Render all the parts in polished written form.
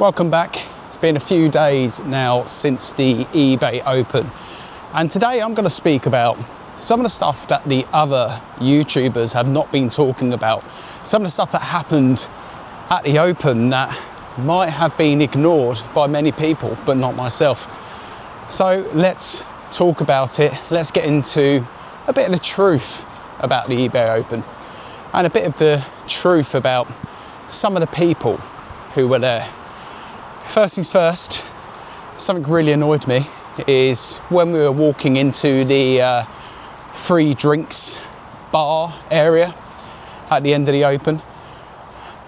Welcome back. It's been a few days now since the eBay Open, and today I'm going to speak about some of the stuff that the other YouTubers have not been talking about, some of the stuff that happened at the Open that might have been ignored by many people but not myself. So let's talk about it. Let's get into a bit of the truth about the eBay Open and a bit of the truth about some of the people who were there. First things first, something really annoyed me is when we were walking into the free drinks bar area at the end of the Open,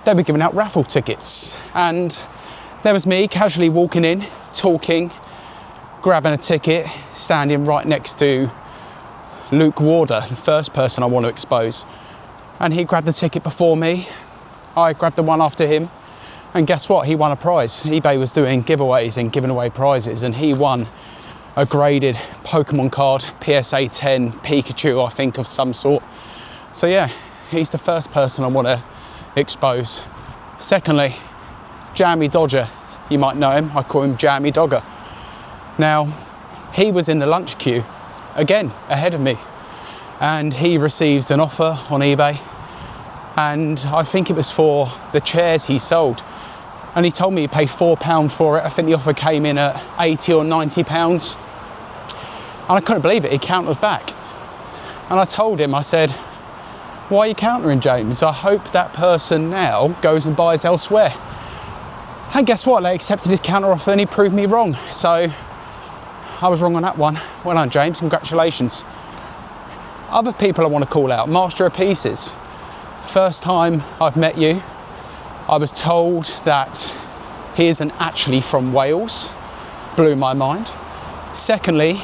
they were giving out raffle tickets, and there was me casually walking in, talking, grabbing a ticket, standing right next to Luke Warder, the first person I want to expose, and he grabbed the ticket before me. I grabbed the one after him. And guess what? He won a prize. eBay was doing giveaways and giving away prizes, and he won a graded Pokemon card, PSA 10 Pikachu, I think, of some sort. So yeah, he's the first person I want to expose. Secondly, Jammy Dodger. You might know him. I call him Jammy Dogger. Now, he was in the lunch queue, again, ahead of me. And he received an offer on eBay. And I think it was for the chairs he sold. And he told me he paid £4 for it. I think the offer came in at £80 or £90. And I couldn't believe it, he countered back. And I told him, I said, why are you countering, James? I hope that person now goes and buys elsewhere. And guess what? They accepted his counter offer and he proved me wrong. So I was wrong on that one. Well done, James, congratulations. Other people I want to call out, Master of Pieces. First time I've met you, I was told that he isn't actually from Wales. Blew my mind. Secondly,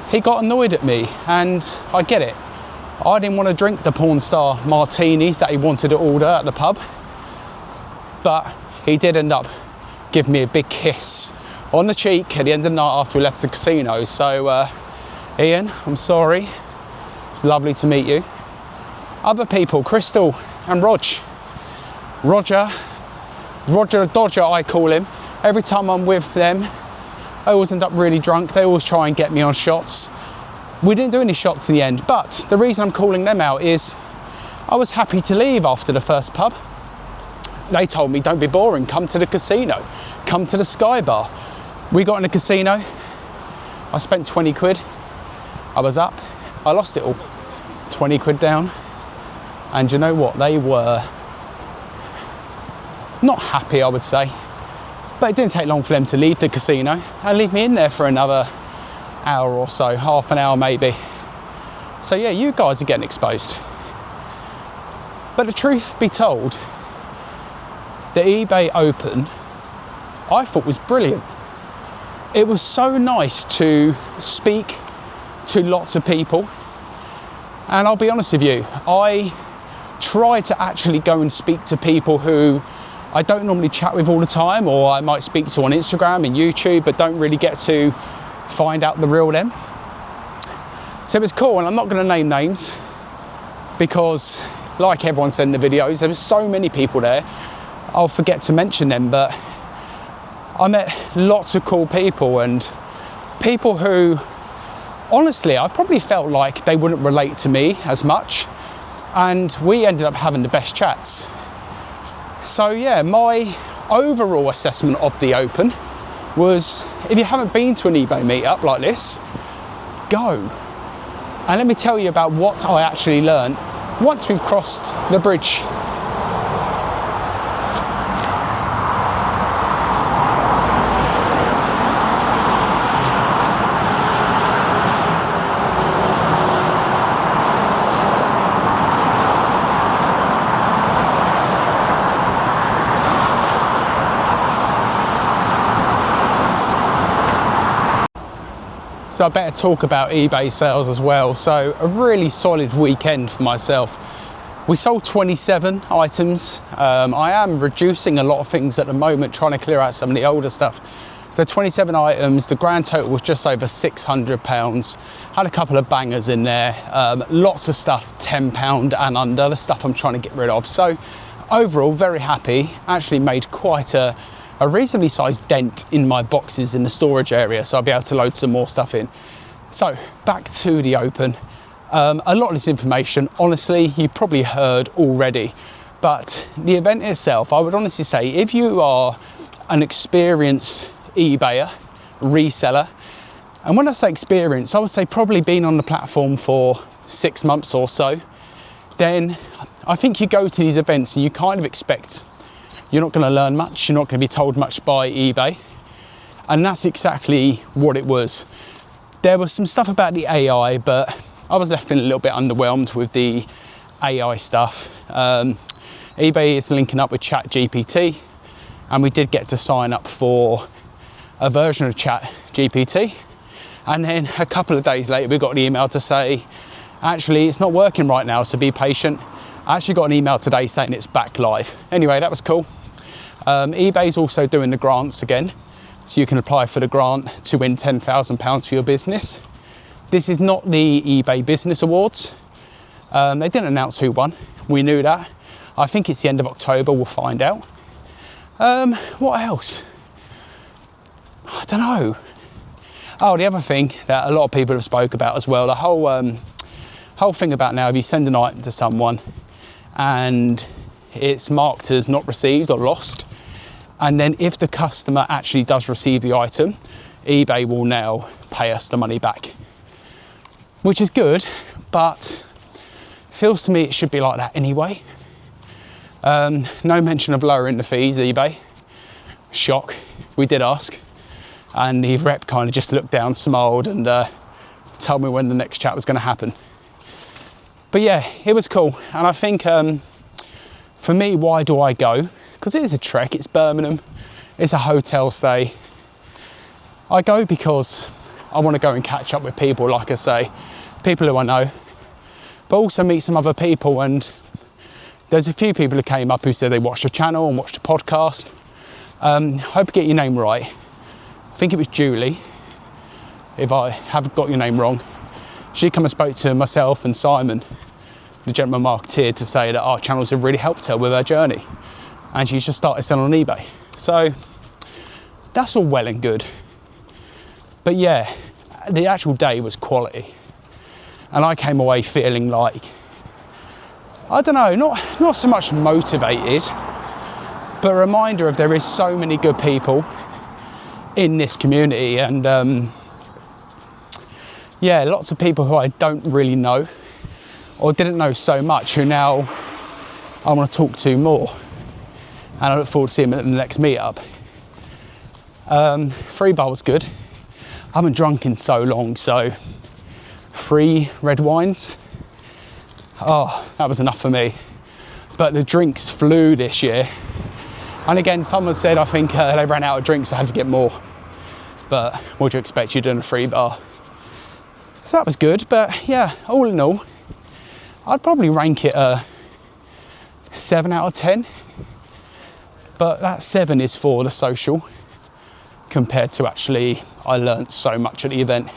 he got annoyed at me, and I get it. I didn't want to drink the porn star martinis that he wanted to order at the pub, but he did end up giving me a big kiss on the cheek at the end of the night after we left the casino. So Ian, I'm sorry. It's lovely to meet you. Other people, Crystal and Roger the Dodger, I call him. Every time I'm with them, I always end up really drunk. They always try and get me on shots. We didn't do any shots in the end, but the reason I'm calling them out is I was happy to leave after the first pub. They told me, don't be boring, come to the casino, come to the Sky Bar. We got in the casino, I spent 20 quid, I was up, I lost it all. 20 quid down. And you know what? They were not happy, I would say. But it didn't take long for them to leave the casino and leave me in there for another hour or so, half an hour maybe. So yeah, you guys are getting exposed. But the truth be told, the eBay Open, I thought was brilliant. It was so nice to speak to lots of people. And I'll be honest with you, I try to actually go and speak to people who I don't normally chat with all the time, or I might speak to on Instagram and YouTube, but don't really get to find out the real them. So it was cool, and I'm not going to name names because, like everyone said in the videos, there were so many people there, I'll forget to mention them, but I met lots of cool people, and people who, honestly, I probably felt like they wouldn't relate to me as much. And we ended up having the best chats. So yeah, my overall assessment of the Open was, if you haven't been to an eBay meetup like this, go. And let me tell you about what I actually learned once we've crossed the bridge. So I better talk about eBay sales as well. So a really solid weekend for myself. We sold 27 items. I am reducing a lot of things at the moment, trying to clear out some of the older stuff. So 27 items, the grand total was just over £600. Had a couple of bangers in there. Lots of stuff, £10 and under, the stuff I'm trying to get rid of. So overall, very happy. Actually made quite a a reasonably sized dent in my boxes in the storage area, so I'll be able to load some more stuff in. So back to the Open. A lot of this information, honestly, you probably heard already, but the event itself, I would honestly say, if you are an experienced eBayer, reseller, and when I say experience, I would say probably been on the platform for 6 months or so, then I think you go to these events and you kind of expect you're not going to learn much, you're not going to be told much by eBay. And that's exactly what it was. There was some stuff about the AI, but I was left feeling a little bit underwhelmed with the AI stuff. eBay is linking up with ChatGPT, and we did get to sign up for a version of ChatGPT. And then a couple of days later, we got an email to say, actually, it's not working right now, so be patient. I actually got an email today saying it's back live. Anyway, that was cool. eBay's also doing the grants again, so you can apply for the grant to win £10,000 for your business. This is not the eBay Business Awards. They didn't announce who won. We knew that. I think it's the end of October, we'll find out. What else? I don't know. Oh, the other thing that a lot of people have spoke about as well, the whole thing about now, if you send an item to someone and it's marked as not received or lost, and then if the customer actually does receive the item, eBay will now pay us the money back, which is good, but feels to me it should be like that anyway. No mention of lowering the fees, eBay. Shock. We did ask, and the rep kind of just looked down, smiled, and told me when the next chat was going to happen. But yeah, it was cool. And I think for me, why do I go? Because it is a trek, it's Birmingham, it's a hotel stay. I go because I want to go and catch up with people, like I say, people who I know, but also meet some other people. And there's a few people who came up who said they watched the channel and watched the podcast. Hope I get your name right. I think it was Julie, if I have got your name wrong. She come and spoke to myself and Simon, the gentleman marketeer, to say that our channels have really helped her with her journey. And she's just started selling on eBay. So that's all well and good. But yeah, the actual day was quality. And I came away feeling like, I don't know, not so much motivated, but a reminder of there is so many good people in this community. And yeah, lots of people who I don't really know or didn't know so much, who now I want to talk to more. And I look forward to seeing them at the next meetup. Free bar was good. I haven't drunk in so long, so 3 red wines. Oh, that was enough for me. But the drinks flew this year. And again, someone said, I think they ran out of drinks, so I had to get more. But what do you expect? You're doing a free bar. So that was good. But yeah, all in all, I'd probably rank it a 7 out of 10. But that 7 is for the social, compared to actually, I learnt so much at the event.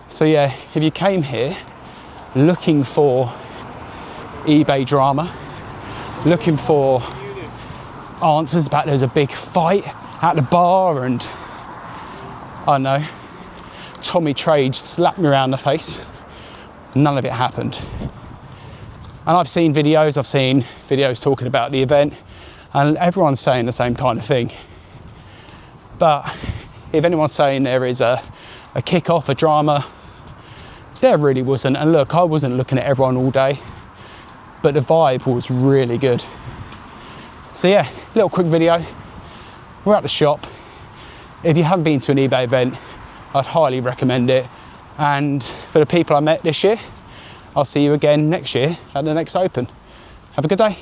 So yeah, if you came here looking for eBay drama, looking for answers about there's a big fight at the bar and, I don't know, Tommy Trade slapped me around the face, none of it happened. And I've seen videos talking about the event, and everyone's saying the same kind of thing. But if anyone's saying there is a kick-off, a drama, there really wasn't. And look, I wasn't looking at everyone all day, but the vibe was really good. So yeah, little quick video. We're at the shop. If you haven't been to an eBay event, I'd highly recommend it. And for the people I met this year, I'll see you again next year at the next Open. Have a good day.